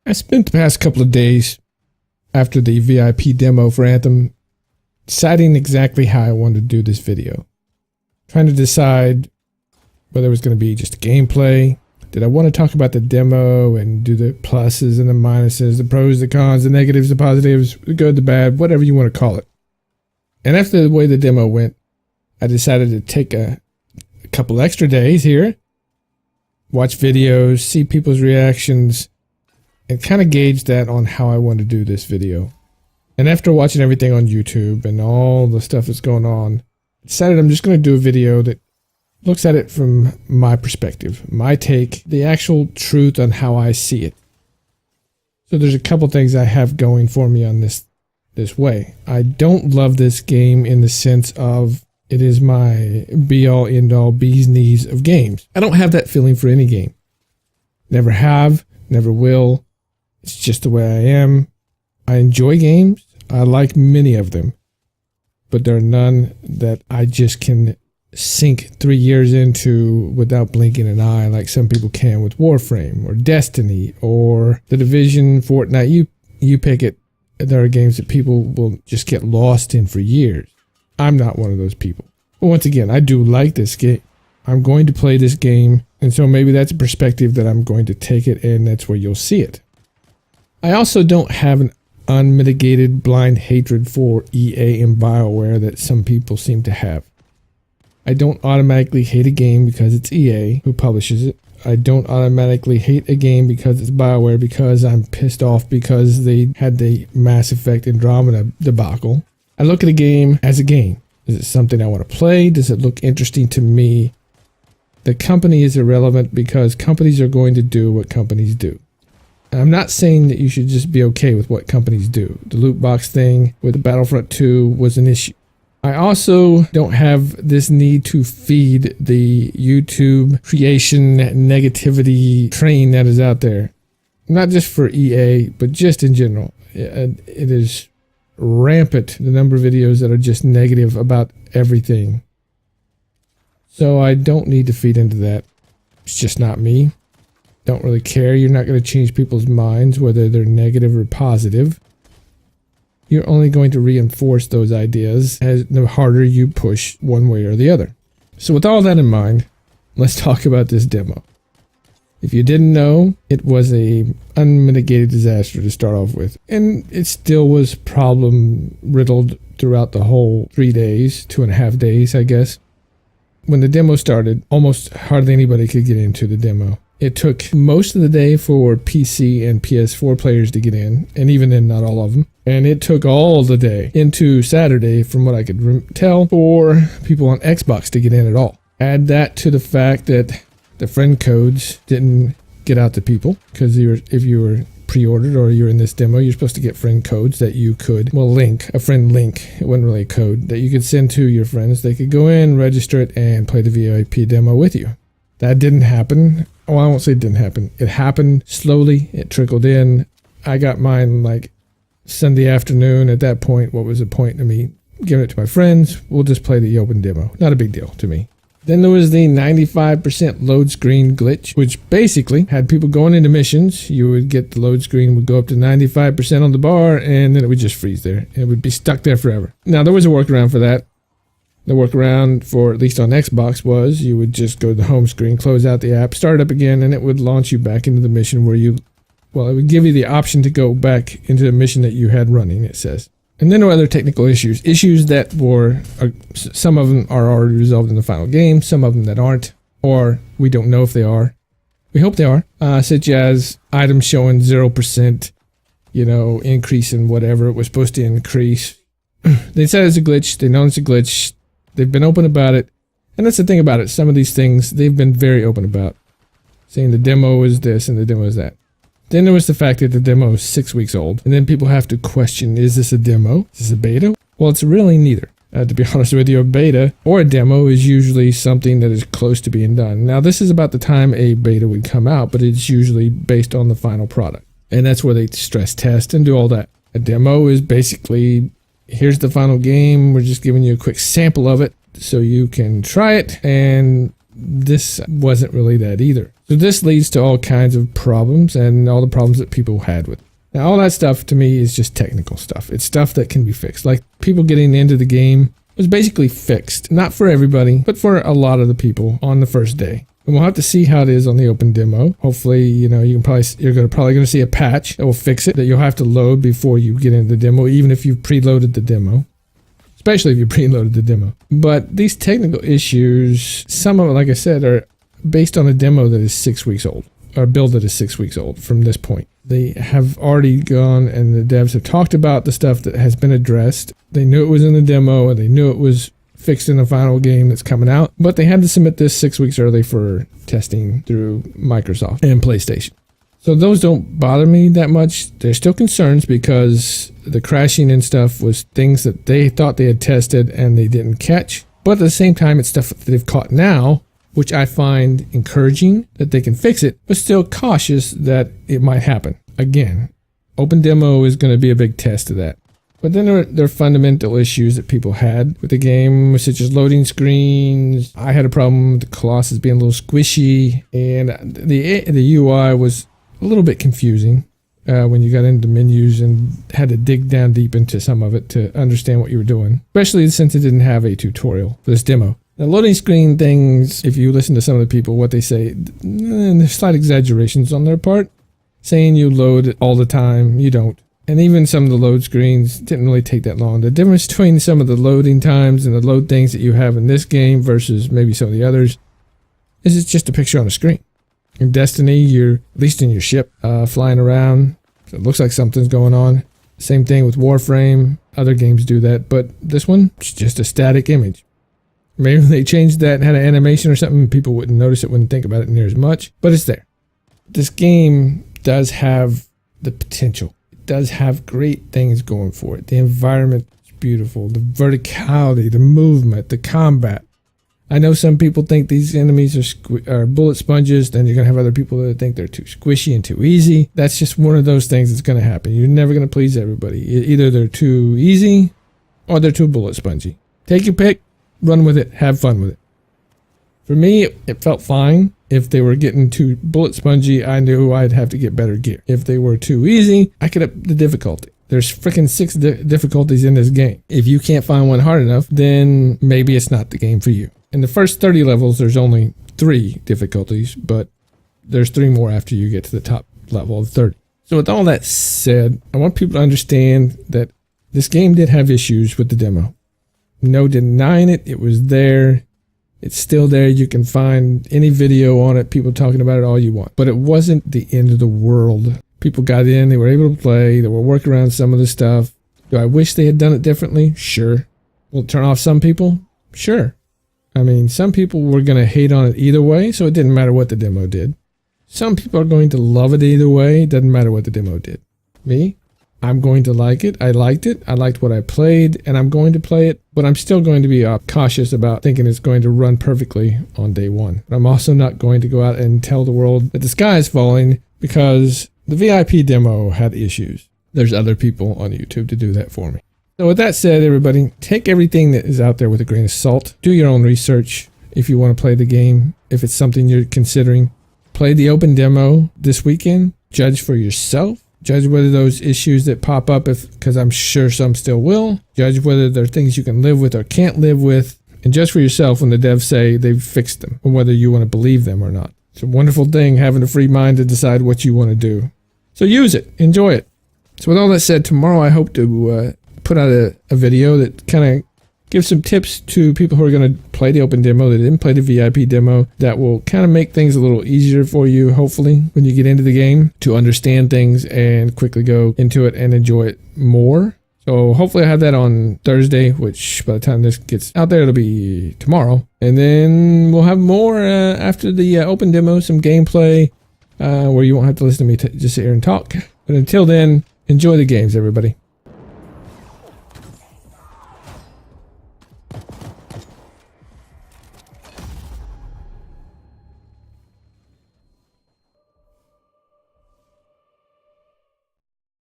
I spent the past couple of days after the VIP demo for Anthem deciding exactly how I wanted to do this video. Trying to decide whether it was going to be just gameplay. Did I want to talk about the demo and do the pluses and the minuses, the pros, the cons, the negatives, the positives, the good, the bad, whatever you want to call it. And after the way the demo went, I decided to take a couple extra days here, watch videos, see people's reactions, and kind of gauge that on how I want to do this video. And after watching everything on YouTube and all the stuff that's going on, I decided I'm just going to do a video that looks at it from my perspective, my take, the actual truth on how I see it. So there's a couple things I have going for me on this way. I don't love this game in the sense of it is my be-all, end-all, bee's knees of games. I don't have that feeling for any game. Never have, never will. It's just the way I am. I enjoy games. I like many of them. But there are none that I just can sink 3 years into without blinking an eye like some people can with Warframe or Destiny or The Division, Fortnite. You pick it. There are games that people will just get lost in for years. I'm not one of those people. But once again, I do like this game. I'm going to play this game, and so maybe that's a perspective that I'm going to take it, and that's where you'll see it. I also don't have an unmitigated blind hatred for EA and Bioware that some people seem to have. I don't automatically hate a game because it's EA who publishes it. I don't automatically hate a game because it's Bioware because I'm pissed off because they had the Mass Effect Andromeda debacle. I look at a game as a game. Is it something I want to play? Does it look interesting to me? The company is irrelevant because companies are going to do what companies do. I'm not saying that you should just be okay with what companies do. The loot box thing with the Battlefront 2 was an issue. I also don't have this need to feed the YouTube creation negativity train that is out there. Not just for EA, but just in general. It is rampant, the number of videos that are just negative about everything. So I don't need to feed into that. It's just not me. Don't really care. You're not going to change people's minds, whether they're negative or positive. You're only going to reinforce those ideas as the harder you push one way or the other. So with all that in mind, let's talk about this demo. If you didn't know, it was a unmitigated disaster to start off with. And it still was problem riddled throughout the whole 3 days, 2.5 days, I guess. When the demo started, almost hardly anybody could get into the demo. It took most of the day for PC and PS4 players to get in, and even then, not all of them. And it took all the day into Saturday, from what I could tell, for people on Xbox to get in at all. Add that to the fact that the friend codes didn't get out to people, because if you were pre-ordered or you're in this demo, you're supposed to get friend codes that you could, a friend link. It wasn't really a code that you could send to your friends. They could go in, register it, and play the VIP demo with you. That didn't happen. Well, I won't say it didn't happen. It happened slowly. It trickled in. I got mine like Sunday afternoon. At that point, what was the point of me giving it to my friends? We'll just play the open demo. Not a big deal to me. Then there was the 95% load screen glitch, which basically had people going into missions. You would get the load screen would go up to 95% on the bar, and then it would just freeze there. It would be stuck there forever. Now, there was a workaround for that. The workaround for, at least on Xbox, was you would just go to the home screen, close out the app, start it up again, and it would launch you back into the mission where it would give you the option to go back into the mission that you had running, it says. And then there were other technical issues. Issues that some of them are already resolved in the final game, some of them that aren't, or we don't know if they are. We hope they are, such as items showing 0%, increase in whatever it was supposed to increase. They said it's a glitch. They know it's a glitch. They've been open about it. And that's the thing about it. Some of these things, they've been very open about. Saying the demo is this and the demo is that. Then there was the fact that the demo is 6 weeks old. And then people have to question, is this a demo? Is this a beta? Well, it's really neither. To be honest with you, a beta or a demo is usually something that is close to being done. Now, this is about the time a beta would come out, but it's usually based on the final product. And that's where they stress test and do all that. A demo is basically, here's the final game. We're just giving you a quick sample of it so you can try it and this wasn't really that either. So this leads to all kinds of problems and all the problems that people had with it. Now, all that stuff to me is just technical stuff. It's stuff that can be fixed. Like people getting into the game was basically fixed. Not for everybody, but for a lot of the people on the first day. And we'll have to see how it is on the open demo. Hopefully, you're probably going to see a patch that will fix it, that you'll have to load before you get into the demo, even if you've preloaded the demo. Especially if you preloaded the demo. But these technical issues, some of it, like I said, are based on a demo that is 6 weeks old, or a build that is 6 weeks old from this point. They have already gone and the devs have talked about the stuff that has been addressed. They knew it was in the demo and they knew it was fixed in the final game that's coming out, but they had to submit this 6 weeks early for testing through Microsoft and PlayStation. So those don't bother me that much. There's still concerns because the crashing and stuff was things that they thought they had tested and they didn't catch. But at the same time, it's stuff that they've caught now, which I find encouraging that they can fix it, but still cautious that it might happen. Again, open demo is going to be a big test of that. But then there are fundamental issues that people had with the game, such as loading screens. I had a problem with the Colossus being a little squishy, and the UI was a little bit confusing when you got into menus and had to dig down deep into some of it to understand what you were doing, especially since it didn't have a tutorial for this demo. The loading screen things, if you listen to some of the people, what they say, there's slight exaggerations on their part, saying you load it all the time. You don't. And even some of the load screens didn't really take that long. The difference between some of the loading times and the load things that you have in this game versus maybe some of the others is it's just a picture on a screen. In Destiny, you're, at least in your ship, flying around. So it looks like something's going on. Same thing with Warframe. Other games do that, but this one, it's just a static image. Maybe if they changed that and had an animation or something, people wouldn't notice it, wouldn't think about it near as much, but it's there. This game does have the potential. It does have great things going for it. The environment is beautiful. The verticality, the movement, the combat. I know some people think these enemies are bullet sponges, then you're going to have other people that think they're too squishy and too easy. That's just one of those things that's going to happen. You're never going to please everybody. Either they're too easy or they're too bullet spongy. Take your pick, run with it, have fun with it. For me, it felt fine. If they were getting too bullet spongy, I knew I'd have to get better gear. If they were too easy, I could up the difficulty. There's freaking 6 difficulties in this game. If you can't find one hard enough, then maybe it's not the game for you. In the first 30 levels, there's only 3 difficulties, but there's 3 more after you get to the top level of 30. So with all that said, I want people to understand that this game did have issues with the demo. No denying it. It was there. It's still there. You can find any video on it, people talking about it all you want. But it wasn't the end of the world. People got in, they were able to play, they were working around some of the stuff. Do I wish they had done it differently? Sure. Will it turn off some people? Sure. I mean, some people were going to hate on it either way, so it didn't matter what the demo did. Some people are going to love it either way. It doesn't matter what the demo did. Me, I'm going to like it. I liked it. I liked what I played, and I'm going to play it, but I'm still going to be cautious about thinking it's going to run perfectly on day one. But I'm also not going to go out and tell the world that the sky is falling because the VIP demo had issues. There's other people on YouTube to do that for me. So with that said, everybody, take everything that is out there with a grain of salt. Do your own research if you want to play the game. If it's something you're considering, play the open demo this weekend. Judge for yourself. Judge whether those issues that pop up, because I'm sure some still will. Judge whether there are things you can live with or can't live with. And judge for yourself when the devs say they've fixed them, or whether you want to believe them or not. It's a wonderful thing having a free mind to decide what you want to do. So use it. Enjoy it. So with all that said, tomorrow I hope to put out a video that kind of gives some tips to people who are going to play the open demo that didn't play the VIP demo, that will kind of make things a little easier for you, hopefully, when you get into the game, to understand things and quickly go into it and enjoy it more. So hopefully I have that on Thursday, which by the time this gets out there, it'll be tomorrow. And then we'll have more after the open demo, some gameplay where you won't have to listen to me just sit here and talk. But until then, enjoy the games, everybody.